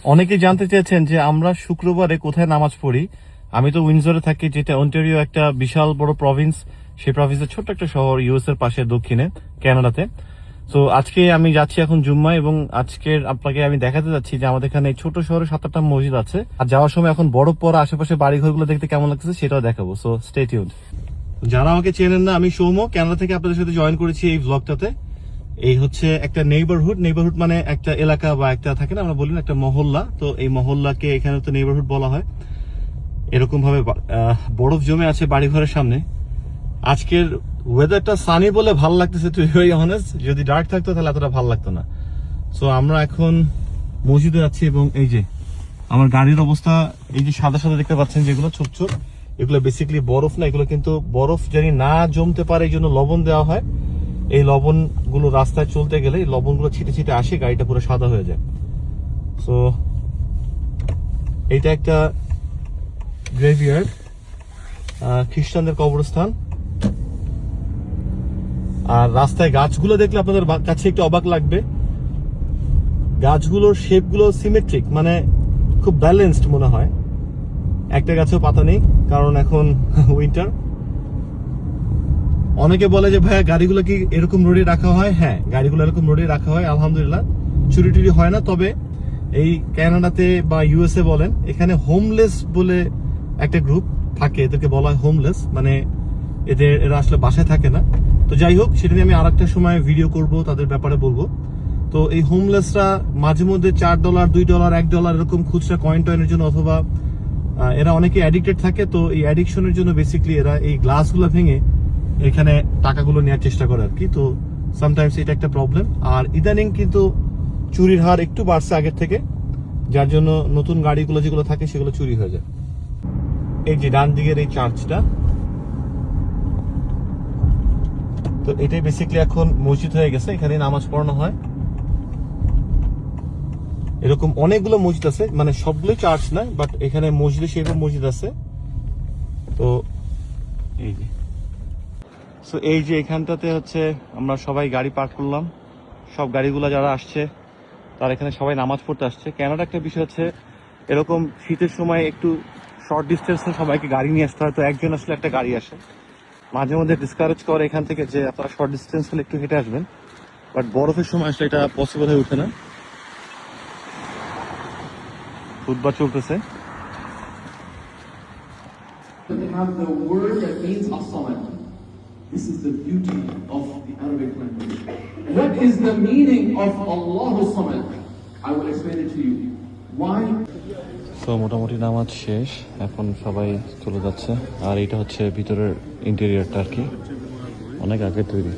অনেকে জানতে চেয়েছেন যে আমরা শুক্রবারে কোথায় নামাজ পড়ি। আমি তো উইন্ডসরে থাকি, যেটা অন্টারিও একটা বিশাল বড় প্রভিন্স। সেই প্রভিন্সের ছোট্ট একটা শহর, ইউএস এর পাশে দক্ষিণে কানাডাতে। তো আজকে আমি যাচ্ছি এখন জুম্মা, এবং আজকের আপনাকে আমি দেখাতে যাচ্ছি যে আমাদের এখানে ছোট শহরে 7-8টা মসজিদ আছে। আর যাওয়ার সময় এখন বরফ পড়া আশেপাশে বাড়িঘরগুলো দেখতে কেমন লাগতেছে সেটাও দেখাবো। So stay tuned. যারা আমাকে চেনেন না, আমি সৌম্য, কানাডা থেকে আপনাদের সাথে জয়েন করেছি এই ব্লগটাতে। এই হচ্ছে একটা নেইবারহুড মানে একটা এলাকা বা একটা থাকে না, আমরা বলি না একটা মহল্লা। তো এই মহল্লাকে এখানে তো নেইবারহুড বলা হয়। এরকম ভাবে বরফ জমে আছে বাড়িঘরের সামনে। আজকের ওয়েদারটা সানি বলে ভালো লাগতেছে, টু বি ভেরি অনেস্ট। যদি ডার্ক থাকতো তাহলে এতটা ভালো লাগতো না। সো আমরা এখন মসজিদে যাচ্ছি, এবং এই যে আমার গাড়ির অবস্থা, এই যে সাদা সাদা দেখতে পাচ্ছেন যেগুলো ছোট ছোট, এগুলো বেসিক্যালি বরফ না, এগুলো কিন্তু বরফ জানি না জমতে পারে এই জন্য লবণ দেওয়া হয়। এই লবণ গুলো রাস্তায় চলতে গেলে এই লবণ গুলো ছিটে ছিটে আসে, গাড়িটা পুরো সাদা হয়ে যায়। সো এটা একটা গ্রেভিয়ার্ড, খ্রিস্টানদের কবরস্থান। আর রাস্তায় গাছগুলো দেখলে আপনাদের কাছে একটু অবাক লাগবে। গাছগুলোর শেপ গুলো সিমেট্রিক, মানে খুব ব্যালেন্সড মনে হয়। একটা গাছেও পাতা নেই, কারণ এখন উইন্টার। অনেকে বলে যে ভাইয়া গাড়িগুলো কি এরকম রোডে রাখা হয়? হ্যাঁ, গাড়িগুলো এরকম রোডে রাখা হয়, আলহামদুলিল্লাহ। চুরি টুরি হয় না। তবে এই কানাডাতে বা ইউএসএ বলেন, এখানে হোমলেস বলে একটা গ্রুপ থাকে, এদেরকে বলা হয় হোমলেস, মানে এরা আসলে বাসায় থাকে না। তো যাই হোক, সেটা নিয়ে আমি আরেকটা সময় ভিডিও করব, তাদের ব্যাপারে বলবো। তো এই হোমলেসরা মাঝে মধ্যে $4, $2, $1 এরকম খুচরা কয়েন টয়েনের জন্য, অথবা এরা অনেকে অ্যাডিক্টেড থাকে। তো এই অ্যাডিকশনের জন্য বেসিক্যালি এরা এই গ্লাসগুলো ভেঙে এখানে টাকাগুলো নেওয়ার চেষ্টা করে আর কি। তো সামটাইমস এটা একটা প্রবলেম। আর ইদানিং কিন্তু চুরির হার একটু বাড়ছে আগের থেকে, যার জন্য নতুন গাড়িগুলো যেগুলো থাকে সেগুলো চুরি হয়ে যায়। এই যে ডান দিকের এই চার্চটা, তো এটাই বেসিক্যালি এখন মসজিদ হয়ে গেছে, এখানে নামাজ পড়ানো হয়। এরকম অনেকগুলো মসজিদ আছে, মানে সবগুলোই চার্চ না, বাট এখানে মসজিদে সেরকম মসজিদ আছে। তো এই যে এই যে এখানটাতে হচ্ছে আমরা সবাই গাড়ি পার্ক করলাম। সব গাড়িগুলো যারা আসছে তারা এখানে সবাই নামাজ পড়তে আসছে। কানাডা একটা বিষয় হচ্ছে, এরকম শীতের সময় একটু শর্ট ডিস্টেন্সে সবাইকে গাড়ি নিয়ে আসতে হয়। তো একজন আসলে একটা গাড়ি আসে, মাঝে মধ্যে ডিসকারেজ করে এখান থেকে যে আপনারা শর্ট ডিস্টেন্স হলে একটু হেঁটে আসবেন। বাট বরফের সময় আসলে এটা পসিবল হয়ে ওঠে না। খুতবা চলতেছে। This is the beauty of the Arabic language. What is the meaning of Allahu Samad? I will explain it to you. Why? So মোটামুটি নামাজ শেষ, এখন সবাই চলে যাচ্ছে। আর এটা হচ্ছে ভিতরের ইন্টেরিয়রটা আর কি, অনেক আগে তৈরি।